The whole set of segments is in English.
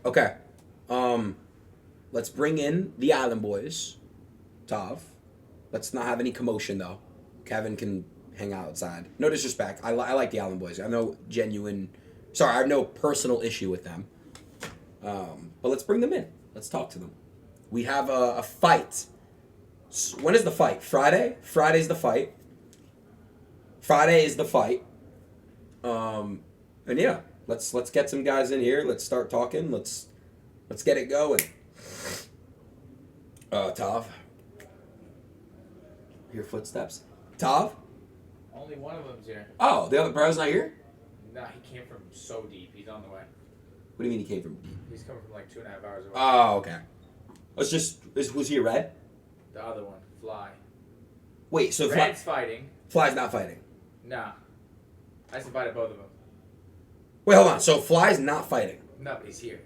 Okay. Let's bring in the Island Boys. Tav. Let's not have any commotion though. Kevin can hang out outside. No disrespect. I like the Island Boys. I have no genuine. Sorry, I have no personal issue with them. But let's bring them in. Let's talk to them. We have a fight. When is the fight? Friday? Friday's the fight. Friday is the fight. And yeah, let's get some guys in here. Let's start talking. Let's get it going. Tav. Hear footsteps. Tav? Only one of them's here. Oh, the other bro's not here? Nah, he came from so deep. He's on the way. What do you mean he came from deep? He's coming from like 2.5 hours away. Oh, okay. Was he a red? The other one, Fly. Wait, so Red's fighting. Fly's not fighting? Nah. I just invited both of them. Wait, hold on. So Fly's not fighting? No, but he's here.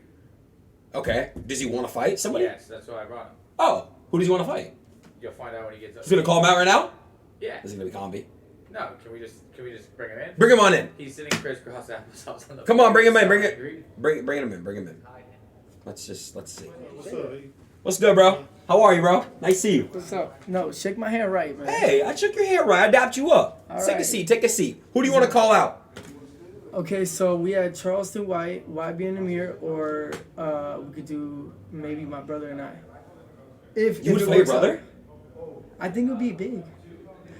Okay. Does he want to fight somebody? Yes, that's why I brought him. Oh, who does he want to fight? You'll find out when he gets up. He's gonna call him out right now? Yeah. Is he gonna be combi? No, can we just bring him in? Bring him on in. He's sitting crisscross applesauce on the Come on, bring him in. floor. Bring him in. Bring him in. Hi. Let's see. What's up? What's good, bro? How are you, bro? Nice to see you. What's up? No, shake my hand right, man. Hey, I shook your hand right. I dapped you up. All Take a right. seat. Take a seat. Who do you want to call out? Okay, so we had Charleston White being the mirror, or we could do maybe my brother and I. If You would it fight your works out. brother? I think it would be big.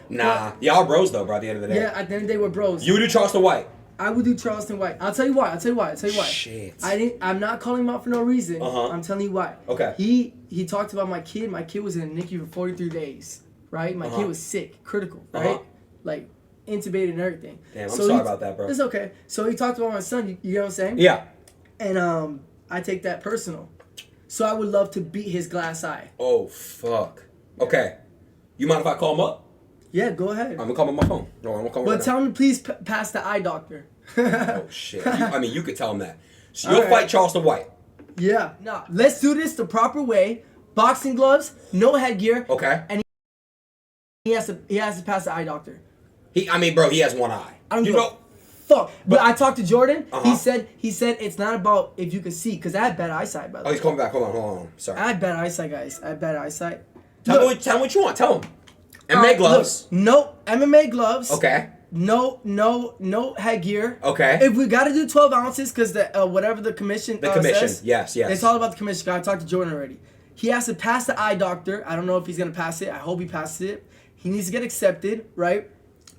Nah. Y'all bros, though, bro, at the end of the day. Yeah, at the end of the day, we're bros. You would do Charleston White. I would do Charleston White. I'll tell you why. Shit. I'm not calling him out for no reason. Uh-huh. I'm telling you why. Okay. He talked about my kid. My kid was in the NICU for 43 days. Right? My kid was sick, critical. Right? Like intubated and everything. Damn, I'm sorry about that, bro. It's okay. So he talked about my son. You know what I'm saying? Yeah. And I take that personal. So I would love to beat his glass eye. Oh, fuck. Okay. You mind if I call him up? Yeah, go ahead. I'm gonna call him on my phone. No, I'm gonna call him But right tell him to please pass the eye doctor. now. Oh, shit. You could tell him that. So you'll All right. fight Charleston White. Yeah. No, let's do this the proper way. Boxing gloves, no headgear. Okay. And he has to pass the eye doctor. He has one eye. I don't you give know. a fuck. But I talked to Jordan. Uh-huh. He said it's not about if you can see, because I had bad eyesight, by the Oh, way. he's calling back. Hold on. Sorry. I had bad eyesight, guys. I had bad eyesight. Tell me Look, what you want. Tell him. MMA alright, gloves. Look, no MMA gloves. Okay. No headgear. Okay. If we got to do 12 ounces, because the whatever the commission says, Yes. it's all about the commission. I talked to Jordan already. He has to pass the eye doctor. I don't know if he's gonna pass it. I hope he passes it. He needs to get accepted, right?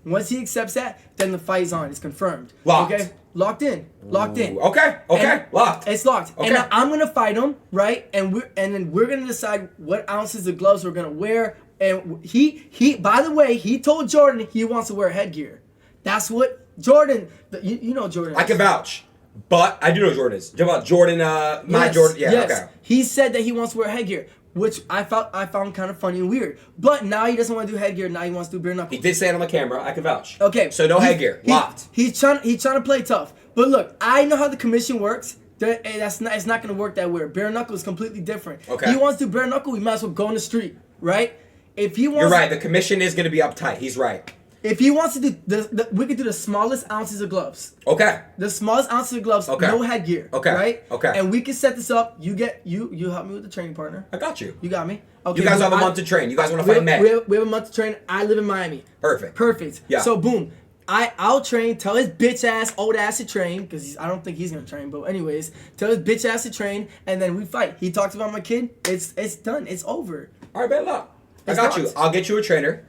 Once he accepts that, then the fight's on. It's confirmed. Locked. Okay. Locked in. Okay. And Locked. It's locked. Okay. And I'm gonna fight him, right? And then we're gonna decide what ounces of gloves we're gonna wear. And he by the way, he told Jordan he wants to wear headgear. That's what Jordan. You know Jordan. I can vouch. But I do know Jordan is. You about Jordan, my Yes, Jordan. Yeah, yes. okay. He said that he wants to wear headgear, which I found kind of funny and weird. But now he doesn't want to do headgear. Now he wants to do bare knuckle. He did say it on the camera. I can vouch. Okay. So no headgear. Locked. He's trying to play tough. But look, I know how the commission works. It's not going to work that way. Bare knuckle is completely different. Okay. He wants to do bare knuckle. We might as well go on the street, right? If he wants, You're right. The commission is going to be uptight. He's right. If he wants to do we could do the smallest ounces of gloves. Okay. The smallest ounces of gloves, Okay. no headgear. Okay. Right? Okay. And we can set this up. You help me with the training partner. I got you. You got me. Okay. You guys have a I- month to train. You guys want to we fight have, May. we have a month to train. I live in Miami. Perfect. Yeah. So boom. I'll train. Tell his bitch ass, old ass to train, because I don't think he's gonna train. But anyways, tell his bitch ass to train, and then we fight. He talks about my kid. It's done. It's over. All right, bet luck. I It's got you. locked. I'll get you a trainer.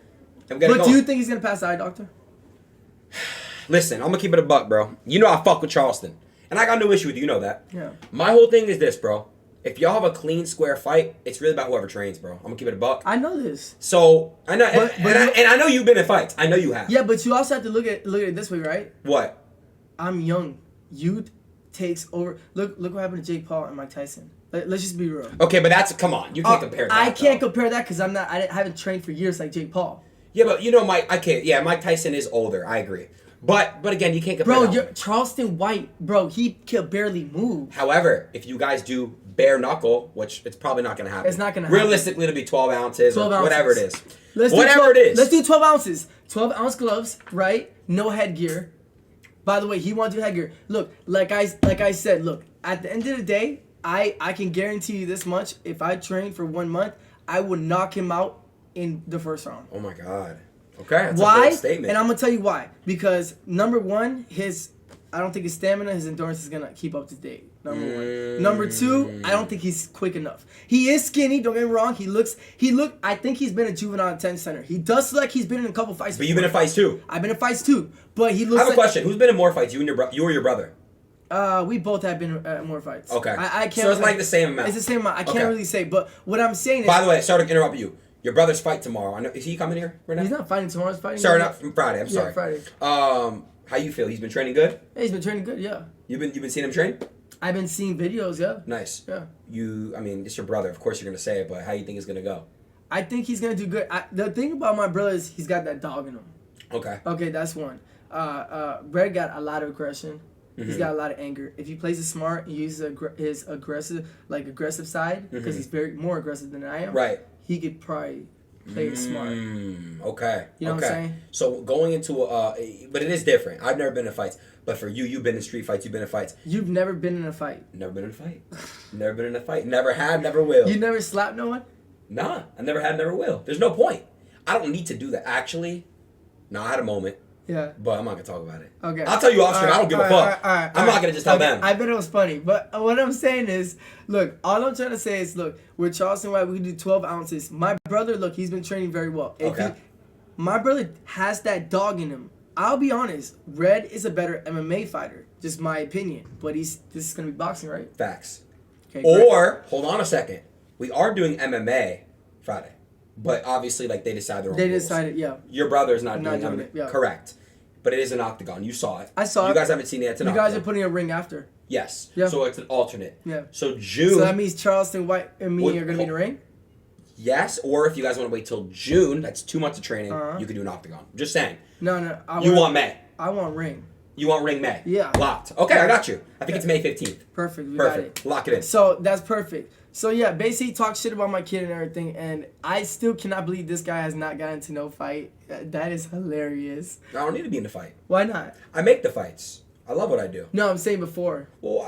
And we're But gonna do go. you think he's gonna pass the eye doctor? Listen, I'm gonna keep it a buck, bro. You know I fuck with Charleston, and I got no issue with you. You know that. Yeah. My whole thing is this, bro. If y'all have a clean, square fight, it's really about whoever trains, bro. I'm gonna keep it a buck. I know this. So I know, But and I know you've been in fights. I know you have. Yeah, but you also have to look at it this way, right? What? I'm young. Youth takes over. Look what happened to Jake Paul and Mike Tyson. Let's just be real. Okay, but that's come on. You can't compare that. I can't though. compare that because I haven't trained for years like Jake Paul. Yeah, but you know, Mike. I can't. Yeah, Mike Tyson is older. I agree. But again, you can't compare. Bro, that. you're Charleston White, bro. He can barely move. However, if you guys do bare knuckle, which it's probably not going to happen. It's not gonna happen. Realistically, it'll be 12 ounces 12 or ounces. whatever it is. Let's do Whatever 12 it is. Let's do 12 ounces. 12 ounce gloves, right? No headgear. By the way, he wants to do headgear. Look, like I said, look, at the end of the day, I can guarantee you this much. If I train for 1 month, I would knock him out in the first round. Oh my God. Okay. That's a Why? bold statement. And I'm gonna tell you why. Because number one, I don't think his stamina, his endurance is gonna keep up to date. Number one. Number two, I don't think he's quick enough. He is skinny. Don't get me wrong. I think he's been a juvenile detention center. He does look like he's been in a couple fights. But you've been in fights too. I've been in fights too. But he looks. I have a question. Who's been in more fights? You or your brother? We both have been in more fights. Okay. I can't. So it's like the same amount. It's the same amount. I can't really say. But what I'm saying is. By the way, sorry to interrupt you. Your brother's fight tomorrow. I know. Is he coming here right now? He's not fighting tomorrow. He's fighting. Sorry, not from Friday. I'm sorry. Yeah, Friday. How you feel? He's been training good. Yeah, he's been training good. Yeah. You've been seeing him train? I've been seeing videos. Yeah. Nice. Yeah. I mean, it's your brother. Of course you're gonna say it, but how you think it's gonna go? I think he's gonna do good. The thing about my brother is he's got that dog in him. Okay. Okay, that's one. Brett got a lot of aggression. He's got a lot of anger. If he plays it smart and uses his aggressive side, because he's more aggressive than I am. Right. He could probably play it smart. Okay. You know what I'm saying? So going into but it is different. I've never been in fights, but for you, you've been in street fights. You've been in fights. You've never been in a fight. Never been in a fight. Never been in a fight. Never had. Never will. You never slapped no one? Nah, I never had. Never will. There's no point. I don't need to do that. Actually, no, I had a moment. Yeah. But I'm not gonna talk about it. Okay. I'll tell you off screen. I don't give a fuck. I'm not gonna just tell them. I bet it was funny, but what I'm saying is, look, all I'm trying to say is, look, with Charleston White, we can do 12 ounces. My brother, look, he's been training very well. My brother has that dog in him. I'll be honest, Red is a better MMA fighter, just my opinion. But this is gonna be boxing, right? Facts. Okay. Or hold on a second, we are doing MMA Friday. But obviously, like, they decide their own rules. Decided, yeah. Your brother's not doing doing MMA. it, yeah. Correct. But it is an octagon. You saw it. I saw it. You guys haven't seen it. It's an octagon. You guys are putting a ring after. Yes. Yeah. So it's an alternate. Yeah. So June. So that means Charleston White and me are going to be in the ring? Yes. Or if you guys want to wait till June, that's 2 months of training, you can do an octagon. Just saying. No. You want May. I want ring. You want ring May. Yeah. Locked. Okay, I got you. I think it's May 15th. Perfect. We Perfect. got it. Lock it in. So that's perfect. So yeah, basically talk shit about my kid and everything, and I still cannot believe this guy has not gotten into no fight. That is hilarious. I don't need to be in the fight. Why not? I make the fights. I love what I do. No, I'm saying before. Well,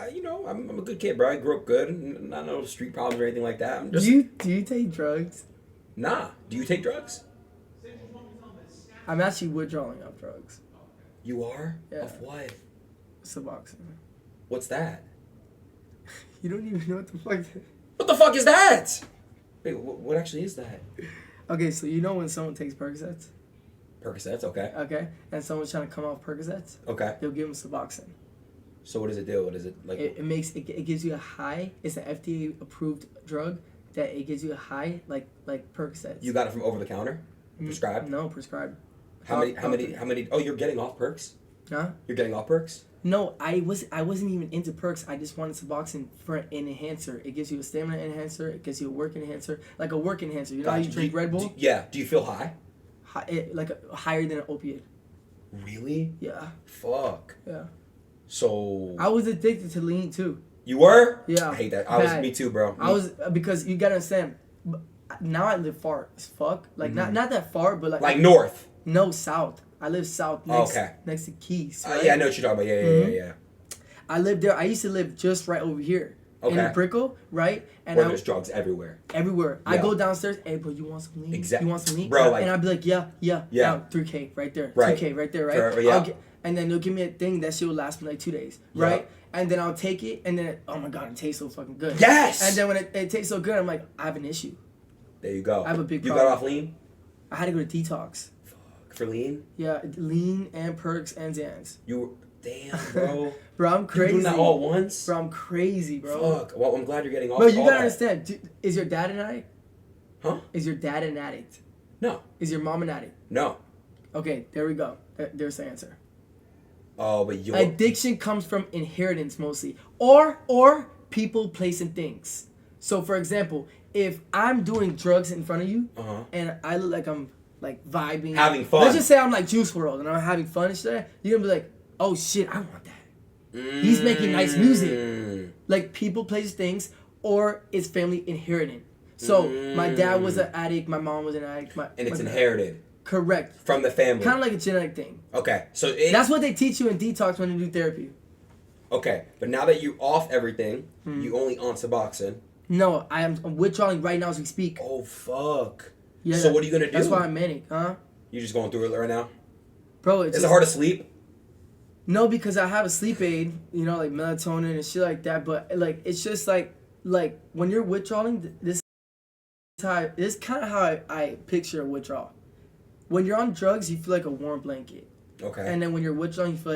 I'm a good kid, bro. I grew up good. And not no street problems or anything like that. I'm just... Do you take drugs? Nah. Do you take drugs? I'm actually withdrawing off drugs. You are? Yeah. Of what? Suboxone. What's that? You don't even know what the fuck. What the fuck is that? Wait, what actually is that? Okay, so you know when someone takes Percocets? Percocets, okay. Okay, and someone's trying to come off Percocets? Okay. They'll give them Suboxone. So what does it do? What is it like? It gives you a high. It's an FDA approved drug that it gives you a high like Percocets. You got it from over the counter? Prescribed? No, prescribed. How many? Oh, you're getting off perks? Huh? You're getting off perks? No, I wasn't even into perks. I just wanted Suboxone for an enhancer. It gives you a stamina enhancer. It gives you a work enhancer, like a work enhancer. You know how you drink Red Bull? Do you feel high? Higher than an opiate. Really? Yeah. Fuck. Yeah. So. I was addicted to lean too. You were? Yeah. I hate that. Me too, bro. I was because you gotta understand. Now I live far as fuck. Like not that far, but like north. No, south. I live south next to Keys. Right? Yeah, I know what you're talking about. Yeah. I lived there. I used to live just right over here. Okay. In Brickell, right? And where there's drugs everywhere. Everywhere. Yeah. I go downstairs. Hey, bro, you want some lean? Exactly. You want some lean? Bro, like, and I'd be like, yeah. Yeah. 3K right there. Right. 2K right there, right? Yeah. And then they'll give me a thing that shit will last me like 2 days, right? And then I'll take it, and then oh my god, it tastes so fucking good. Yes. And then when it tastes so good, I'm like, I have an issue. There you go. I have a big You problem. got off lean? I had to go to detox. Fuck. For lean? Yeah, lean and perks and Xans. Damn, bro. Bro, I'm crazy. You're doing that all at once? Bro, I'm crazy, bro. Fuck. Well, I'm glad you're getting off. Bro, you gotta understand. Is your dad an addict? Huh? Is your dad an addict? No. Is your mom an addict? No. Okay, there we go. There's the answer. Oh, but you. Addiction comes from inheritance mostly, or people, place, and things. So, for example, if I'm doing drugs in front of you, and I look like I'm like vibing, having fun. Let's just say I'm like Juice WRLD and I'm having fun and shit. You're gonna be like, oh shit, I want that. He's making nice music. Like people, place, things, or it's family inherited. So my dad was an addict, my mom was an addict, and it's inherited. Correct. From the family. Kind of like a genetic thing. Okay, so that's what they teach you in detox when you do therapy. Okay, but now that you off everything, you only on Suboxone. No, I'm withdrawing right now as we speak. Oh fuck. Yeah. So what are you gonna do? That's why I'm manic, huh? You just going through it right now? Bro, Is it hard to sleep? No, because I have a sleep aid, you know, like melatonin and shit like that. But like, it's just like when you're withdrawing, this is kind of how I picture a withdrawal. When you're on drugs, you feel like a warm blanket. Okay. And then when you're withdrawing, you feel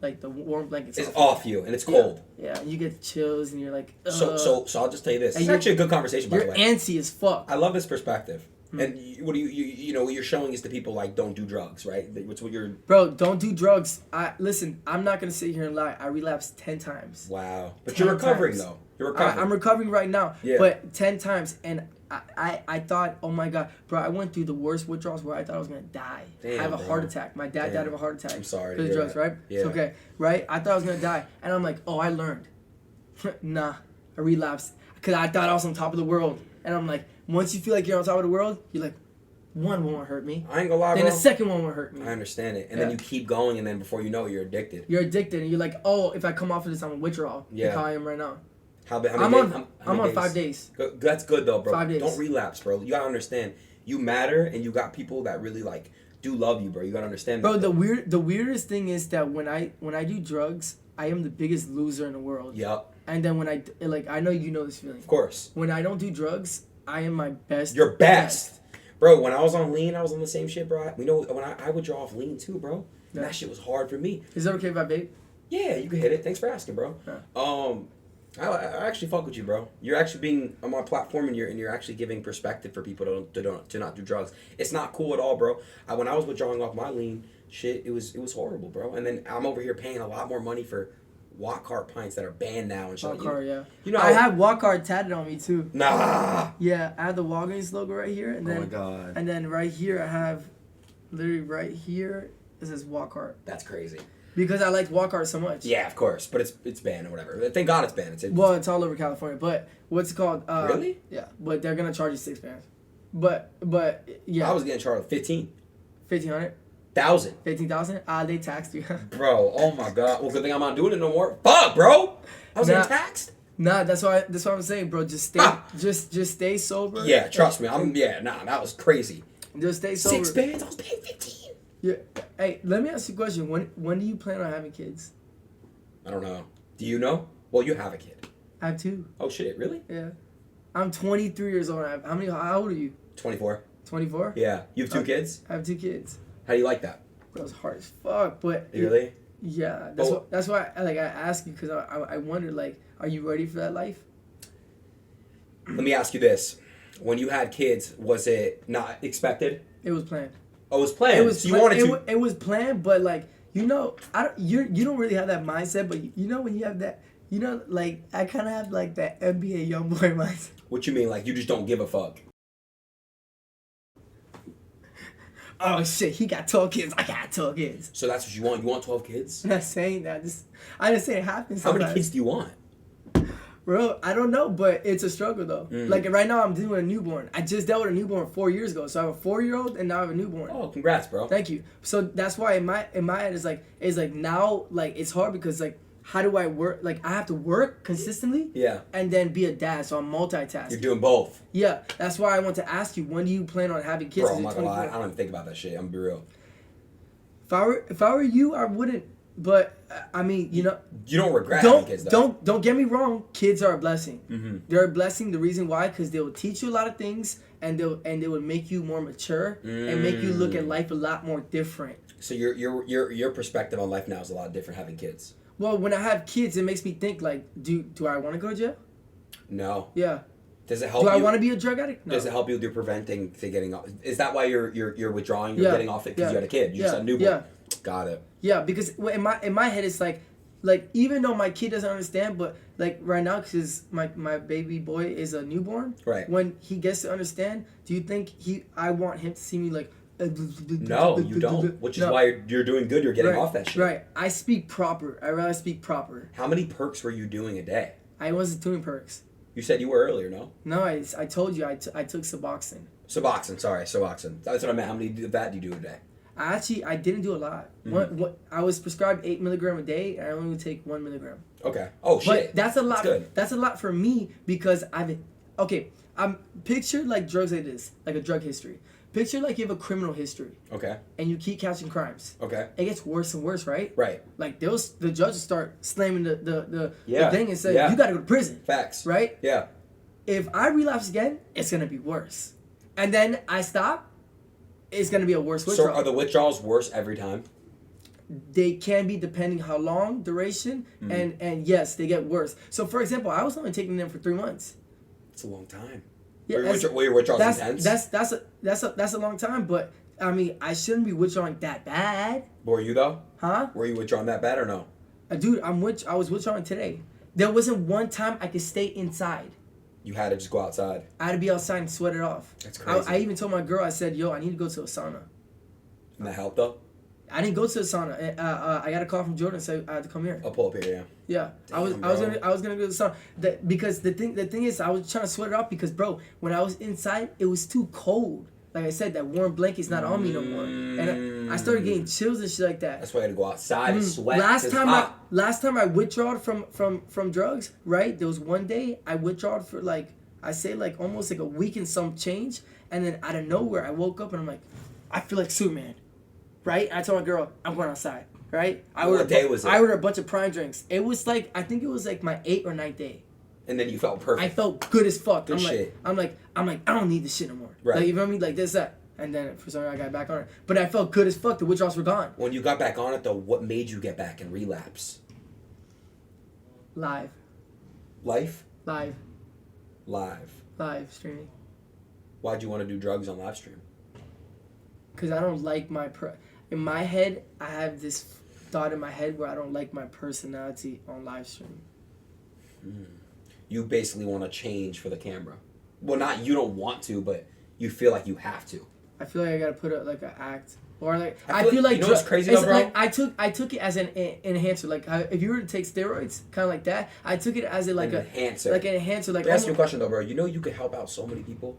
like the warm blanket's It's off you and it's cold. Yeah, you get chills and you're like. So I'll just tell you this. And It's actually a good conversation, by the You're way. antsy as fuck. I love this perspective. And what do you know what you're showing is to people like don't do drugs, right? What's what you're. Bro, don't do drugs. Listen. I'm not gonna sit here and lie. I relapsed 10 times. Wow. But 10 you're recovering times. though. You're recovering. I'm recovering right now. Yeah. But 10 times, and I thought, oh my god, bro, I went through the worst withdrawals where I thought I was gonna die. Damn, I have a bro. heart attack. My dad died of a heart attack. I'm sorry. Because of drugs, right? Yeah. It's okay, right? I thought I was gonna die, and I'm like, oh, I learned. Nah, I relapsed because I thought I was on top of the world, and I'm like, once you feel like you're on top of the world, you're like, one won't hurt me. I ain't gonna lie, Then bro. the second one won't hurt me. I understand it, and Yeah. then you keep going, and then before you know it, you're addicted. You're addicted, and you're like, oh, if I come off of this, I'm a withdrawal. Yeah. Like how I am right now. How many I'm days? on. How I'm many on 5 days. That's good though, bro. 5 days. Don't relapse, bro. You gotta understand. You matter, and you got people that really like do love you, bro. You gotta understand. Bro, that, the weirdest thing is that when I do drugs, I am the biggest loser in the world. Yep. And then when I know you know this feeling. Of course. When I don't do drugs, I am my best. Your best. Bro, when I was on lean, I was on the same shit, bro. We know when I would draw off lean too, bro. And that shit was hard for me. Is that okay if I vape? Yeah, you can hit it. Thanks for asking, bro. Yeah. I actually fuck with you, bro. You're actually being on my platform, and you're actually giving perspective for people to not do drugs. It's not cool at all, bro. When I was withdrawing off my lean shit, it was horrible, bro. And then I'm over here paying a lot more money for walk cart pints that are banned now and shit. Walk hard, yeah. You know, I have walk hard tatted on me too. Nah. Yeah, I have the Walgreens logo right here, and then Oh my god. and then right here I have, literally right here it says walk hard That's crazy. because I like walk hard so much. Yeah, of course, but it's banned or whatever. Thank God it's banned. Well, it's all over California, but what's it called? Really? Yeah, but they're gonna charge you £6. But yeah, I was getting charged 15,000. 15,000. They taxed you. Bro, oh my god. Well, good thing I'm not doing it no more. Fuck, bro. I was Nah. getting taxed. Nah, that's why I'm saying, bro. Just stay, just stay sober. Yeah, trust me. That was crazy. Just stay sober. £6, I was paying 15. Yeah. Hey, let me ask you a question. When do you plan on having kids? I don't know. Do you know? Well, you have a kid. I have 2. Oh shit, really? Yeah. I'm 23 years old. How old are you? 24. 24. Yeah. You have 2 kids? I have 2 kids. How do you like that? Bro, it's hard as fuck, but Really? yeah. That's why I ask you because I wonder like, are you ready for that life? Let me ask you this. When you had kids, was it not expected? It was planned. Oh, it was planned. It was so you wanted to. It was planned, but like you don't really have that mindset. But you know when you have that, like I kind of have like that NBA young boy mindset. What you mean? Like you just don't give a fuck? Oh shit, he got 12 kids. I got 12 kids. So that's what you want? You want 12 kids? I'm not saying that. I just say it happens. How Sometimes. many kids do you want? Bro, I don't know, but it's a struggle though. Like right now, I'm doing a newborn. I just dealt with a newborn 4 years ago, so I have a 4-year-old and now I have a newborn. Oh, congrats, bro. Thank you. So that's why in my head it's like now like it's hard because like how do I work? Like I have to work consistently. Yeah. And then be a dad, so I'm multitasking. You're doing both. Yeah, that's why I want to ask you, when do you plan on having kids? Bro, I'm not gonna lie. I don't even think about that shit. I'm gonna be real. If I were you, I wouldn't. But I mean, You don't regret having kids, though. Don't get me wrong. Kids are a blessing. Mm-hmm. They're a blessing. The reason why, because they will teach you a lot of things, and they will make you more mature and make you look at life a lot more different. So your perspective on life now is a lot different having kids. Well, when I have kids, it makes me think like, do I want to go to jail? No. Yeah. Does it help? Do I want to be a drug addict? No. Does it help you with your preventing to getting off? Is that why you're withdrawing? You're getting off it because you had a kid. You just had a newborn. Yeah. Got it. Yeah, because in my head it's like even though my kid doesn't understand, but like right now because my baby boy is a newborn. Right. When he gets to understand, do you think I want him to see me like? No, you don't. Which is why you're doing good. You're getting off that shit. Right. I speak proper. I rather speak proper. How many perks were you doing a day? I wasn't doing perks. You said you were earlier, no? No, I told you I took Suboxone. Suboxone, sorry, Suboxone. That's what I meant. How many of that do you do a day? I didn't do a lot. What I was prescribed 8 milligram a day, and I only would take 1 milligram. Okay. Oh shit. But that's a lot. good. That's a lot for me because I'm picture like drugs like this, like a drug history. Picture like you have a criminal history. Okay. And you keep catching crimes. Okay. It gets worse and worse, right? Right. Like the judges start slamming the thing and say Yeah. you got to go to prison. Facts. Right? Yeah. If I relapse again, it's gonna be worse. And then I stop, it's gonna be a worse withdrawal. So are the withdrawals worse every time? They can be depending how long duration, and yes, they get worse. So for example, I was only taking them for 3 months. It's a long time. Yeah, Were your withdrawals intense? That's a long time, but I mean, I shouldn't be withdrawing that bad. Were you though? Huh? Were you withdrawing that bad or no? Dude, I was withdrawing today. There wasn't one time I could stay inside. You had to just go outside. I had to be outside and sweat it off. That's crazy. I even told my girl, I said, yo, I need to go to a sauna. And that helped though? I didn't go to the sauna. I got a call from Jordan and said I had to come here. I'll pull up here, yeah. Yeah, Damn, I was bro. gonna go to the sauna. Because the thing is, I was trying to sweat it off because, bro, when I was inside, it was too cold. Like I said, that warm blanket's not on me no more, and I started getting chills and shit like that. That's why you had to go outside and sweat. Last time I hot. withdrawed from drugs, right? There was one day I withdrawed for like almost like a week and some change, and then out of nowhere I woke up and I'm like, I feel like Superman, right? And I told my girl I'm going outside, right? What day was it? I ordered a bunch of Prime drinks. It was like I think it was like my 8th or 9th day. And then you felt perfect. I felt good as fuck. Good I'm shit. like I don't need this shit no more. Right. Like, you feel me? Like this that. And then for some reason I got back on it, but I felt good as fuck. The withdrawals were gone. When you got back on it though, what made you get back and relapse? Live Life? live streaming. Why'd you want to do drugs on live stream? Because I don't like in my head, I have this thought in my head where I don't like my personality on live stream. You basically want to change for the camera. Well, not you don't want to, but you feel like you have to. I feel like I gotta put up like an act, or like I feel like you know what's crazy though, bro? Like I took it as an enhancer. Like if you were to take steroids, kind of like that. I took it as an enhancer. Like an enhancer. Like Let me ask you a question though, bro. You know you could help out so many people.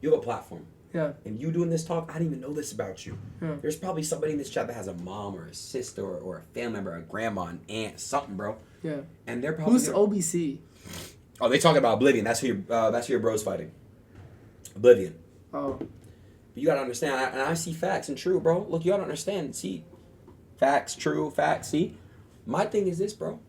You have a platform. Yeah. And you doing this talk, I didn't even know this about you. Yeah. There's probably somebody in this chat that has a mom or a sister or a family member, a grandma, an aunt, something, bro. Yeah. And they're probably Who's OBC? Oh, they talking about Oblivion. That's who your bro's fighting. Oblivion. Oh. But you gotta understand, and I see facts and true, bro. Look, you gotta understand. See, facts, true, facts. See, my thing is this, bro.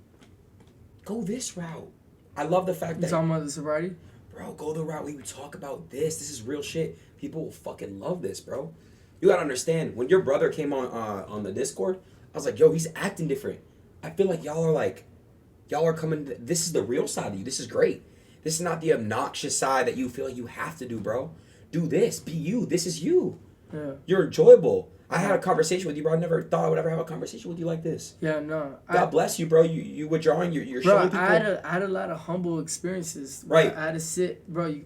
Go this route. I love the fact You that talking about the sobriety? bro, go the route we talk about this. This is real shit. People will fucking love this, bro. You gotta understand. When your brother came on the Discord, I was like, yo, he's acting different. I feel like y'all are coming. This is the real side of you. This is great. This is not the obnoxious side that you feel like you have to do, bro. Do this. Be you. This is you. Yeah. You're enjoyable. I had a conversation with you, bro. I never thought I would ever have a conversation with you like this. Yeah, no. God bless you, bro. You withdrawing. You're Bro, showing people. I had a lot of humble experiences. Right. I had to sit, bro.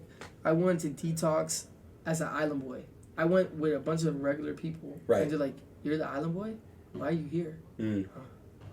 I went to detox as an island boy. I went with a bunch of regular people. Right. And they're like, "You're the island boy? Why are you here?" Mm.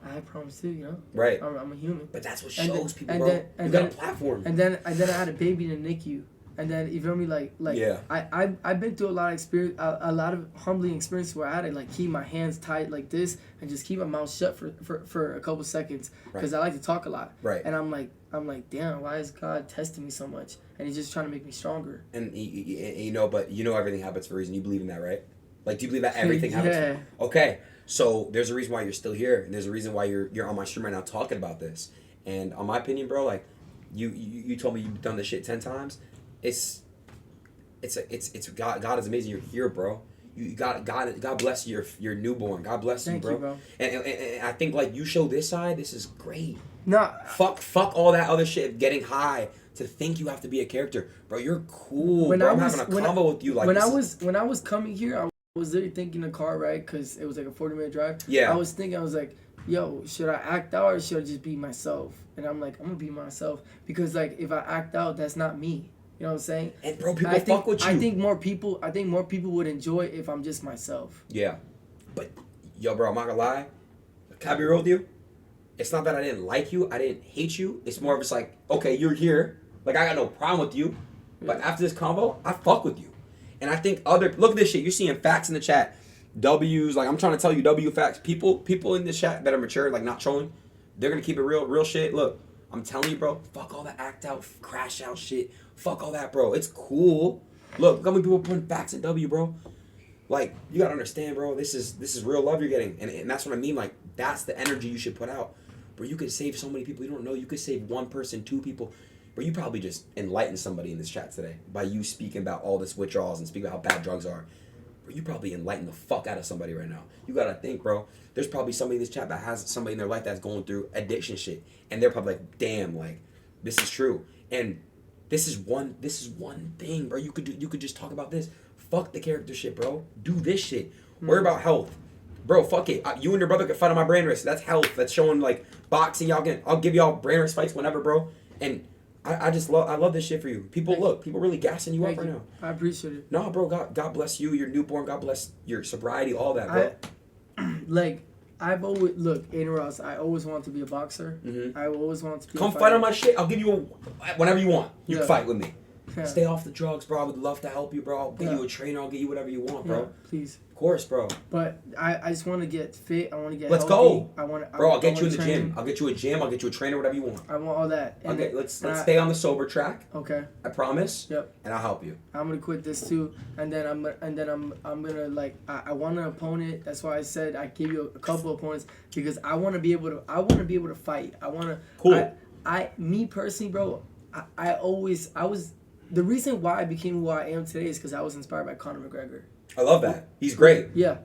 I had problems too, you know. Right. I'm a human. But that's what And shows then- people, and bro. then- You got a platform. And then I had a baby in the NICU. And then you feel me, like Yeah. I've been through a lot of experience, a lot of humbling experiences where I had to like keep my hands tight like this and just keep my mouth shut for a couple seconds because I like to talk a lot. Right. And I'm like, damn, why is God testing me so much? And He's just trying to make me stronger. And you know, but you know everything happens for a reason. You believe in that, right? Like, do you believe that everything happens? Yeah. Okay, so there's a reason why you're still here, and there's a reason why you're on my stream right now talking about this. And on my opinion, bro, like, you told me you've done this shit 10 times. It's God is amazing. You're here, bro. God bless your newborn. God bless Thank you, you, bro. bro. And I think like you show this side. This is great. No. Fuck all that other shit. Getting high to think you have to be a character, bro. You're cool. When bro. I I'm was- having a when convo with you. Like when I was coming here, I was literally thinking in the car, right? Because it was like a 40-minute drive. Yeah. I was thinking, I was like, yo, should I act out or should I just be myself? And I'm like, I'm gonna be myself because like if I act out, that's not me. You know what I'm saying? And bro, people think, fuck with you. I think more people would enjoy it if I'm just myself. Yeah, but yo, bro, I'm not gonna lie. Can I be real with you? It's not that I didn't like you. I didn't hate you. It's more of just like, okay, you're here. Like I got no problem with you. But after this combo, I fuck with you. And I think look at this shit. You're seeing facts in the chat. W's, like I'm trying to tell you W facts. People in the chat that are mature, like not trolling. they're gonna keep it real shit. Look, I'm telling you, bro. Fuck all the act out, crash out shit. Fuck all that, bro. It's cool. Look how many people putting backs at W, bro. Like, you gotta understand, bro. This is real love you're getting, and that's what I mean. Like, that's the energy you should put out, bro. You could save so many people you don't know. You could save one person, two people. Bro, you probably just enlightened somebody in this chat today by you speaking about all this withdrawals and speaking about how bad drugs are. Bro, you probably enlightened the fuck out of somebody right now. You gotta think, bro. There's probably somebody in this chat that has somebody in their life that's going through addiction shit, and they're probably like, damn, like, this is true. And this is one thing, bro. You could just talk about this. Fuck the character shit, bro. Do this shit. Worry about health. Bro, fuck it. You and your brother can fight on my brand race. That's health. That's showing, like, boxing. I'll give y'all brand race fights whenever, bro. And I love this shit for you. People really gassing you up right now. I appreciate it. No, bro, God bless you, your newborn. God bless your sobriety, all that, bro. I've always, look, Adin Ross, I always wanted to be a boxer. Mm-hmm. I always wanted to be Come fight on my shit. I'll give you whenever you want. You can fight with me. Yeah. Stay off the drugs, bro. I would love to help you, bro. I'll get you a trainer. I'll get you whatever you want, bro. Yeah, please. Of course, bro. But I just want to get fit. I want to get Let's healthy. go. Bro, I'll get you in the gym. I'll get you a gym. I'll get you a trainer, whatever you want. I want all that. Okay, let's stay on the sober track. Okay. I promise. Yep. And I'll help you. I'm gonna quit this too, and then I'm gonna like I want an opponent. That's why I said I give you a couple of opponents because I want to be able to fight. I want to. Cool. Me personally, bro. I was the reason why I became who I am today is because I was inspired by Conor McGregor. I love that. He's great. Yeah.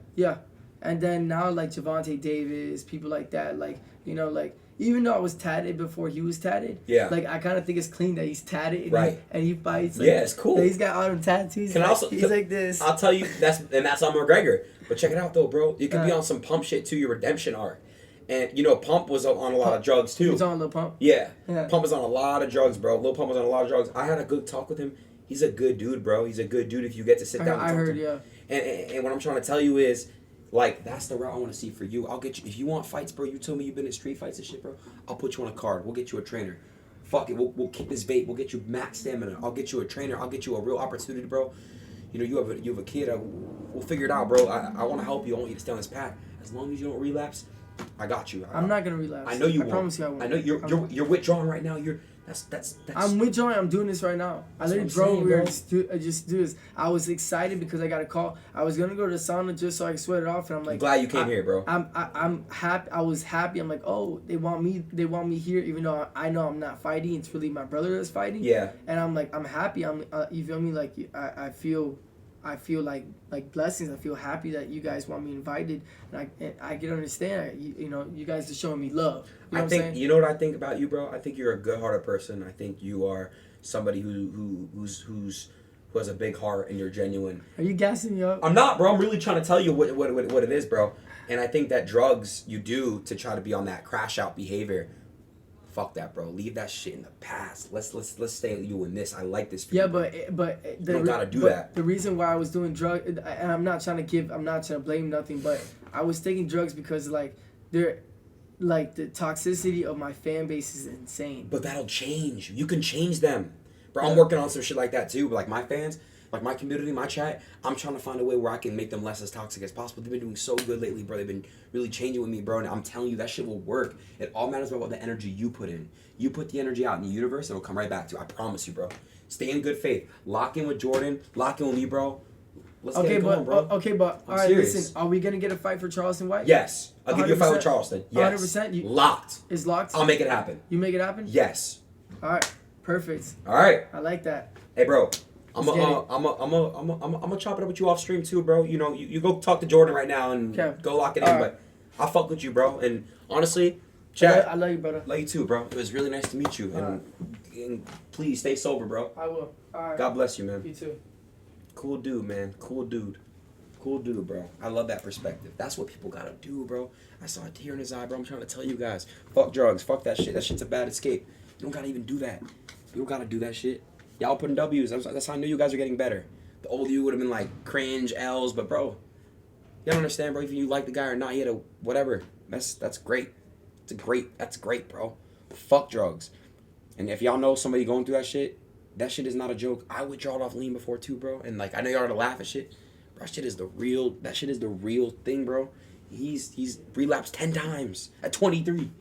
And then now, like, Javante Davis, people like that, like, you know, like, even though I was tatted before he was tatted, like, I kind of think it's clean that he's tatted and he fights. Like, yeah, it's cool. He's got all them tattoos. He's like this. I'll tell you, that's on McGregor. But check it out, though, bro. You could be on some Pump shit, too, your redemption arc. And, you know, Pump was on a lot of drugs, too. He was on Lil Pump? Yeah. Pump was on a lot of drugs, bro. Lil Pump was on a lot of drugs. I had a good talk with him. He's a good dude, bro. He's a good dude if you get to sit down and talk to him. Yeah. And what I'm trying to tell you is, like, that's the route I want to see for you. I'll get you, if you want fights, bro, you tell me you've been in street fights and shit, bro, I'll put you on a card. We'll get you a trainer. Fuck it, we'll kick this bait. We'll get you max stamina. I'll get you a trainer. I'll get you a real opportunity, bro. You know, you have a kid. We'll figure it out, bro. I want to help you. I want you to stay on this path. As long as you don't relapse, I got you. I'm not gonna relapse. I know you won't. I promise you I won't. I know you're withdrawing right now. That's I'm withdrawing. I'm doing this right now. I literally drove here and just do this. I was excited because I got a call. I was gonna go to the sauna just so I could sweat it off, and I'm like, I'm glad you came here, bro. I'm happy. I was happy. I'm like, oh, they want me here, even though I know I'm not fighting. It's really my brother that's fighting. Yeah. And I'm like, I'm happy. You feel me? Like I feel like blessings. I feel happy that you guys want me invited, and I can understand. You know, you guys are showing me love. You know I think you know what I think about you, bro. I think you're a good-hearted person. I think you are somebody who has a big heart and you're genuine. Are you gassing me up? I'm not, bro. I'm really trying to tell you what it is, bro. And I think that drugs you do to try to be on that crash out behavior. Fuck that, bro. Leave that shit in the past. Let's stay you in this. I like this for you. Yeah, but you don't gotta do that. The reason why I was doing drugs, and I'm not trying to blame nothing, but I was taking drugs because like the toxicity of my fan base is insane. But that'll change. You can change them, bro. I'm working on some shit like that too. But like my fans, like my community, my chat, I'm trying to find a way where I can make them less as toxic as possible. They've been doing so good lately, bro. They've been really changing with me, bro. And I'm telling you, that shit will work. It all matters about what the energy you put in. You put the energy out in the universe, it'll come right back to you. I promise you, bro. Stay in good faith. Lock in with Jordan. Lock in with me, bro. Let's get it going, bro. Okay, but all right, serious. Listen. Are we gonna get a fight for Charleston White? Yes, I'll give you a fight with Charleston. Yes, 100%. Locked. It's locked. I'll make it happen. You make it happen? Yes. All right. Perfect. All right. I like that. Hey, bro. I'm gonna chop it up with you off stream too, bro. You know, you go talk to Jordan right now and go lock it in. Right. But I fuck with you, bro. And honestly, chat. I love you, brother. Love you too, bro. It was really nice to meet you. And please stay sober, bro. I will. All right. God bless you, man. You too. Cool dude, man. Cool dude, bro. I love that perspective. That's what people gotta do, bro. I saw a tear in his eye, bro. I'm trying to tell you guys. Fuck drugs. Fuck that shit. That shit's a bad escape. You don't gotta even do that. You don't gotta do that shit. Y'all putting W's. That's how I knew you guys are getting better. The old you would have been like cringe, L's, but bro, you don't understand, bro. If you like the guy or not, he had a whatever. That's great. That's great, bro. Fuck drugs. And if y'all know somebody going through that shit is not a joke. I withdrawed off lean before too, bro. And like I know y'all are to laugh at shit. Bro, that shit is the real thing, bro. He's relapsed 10 times at 23.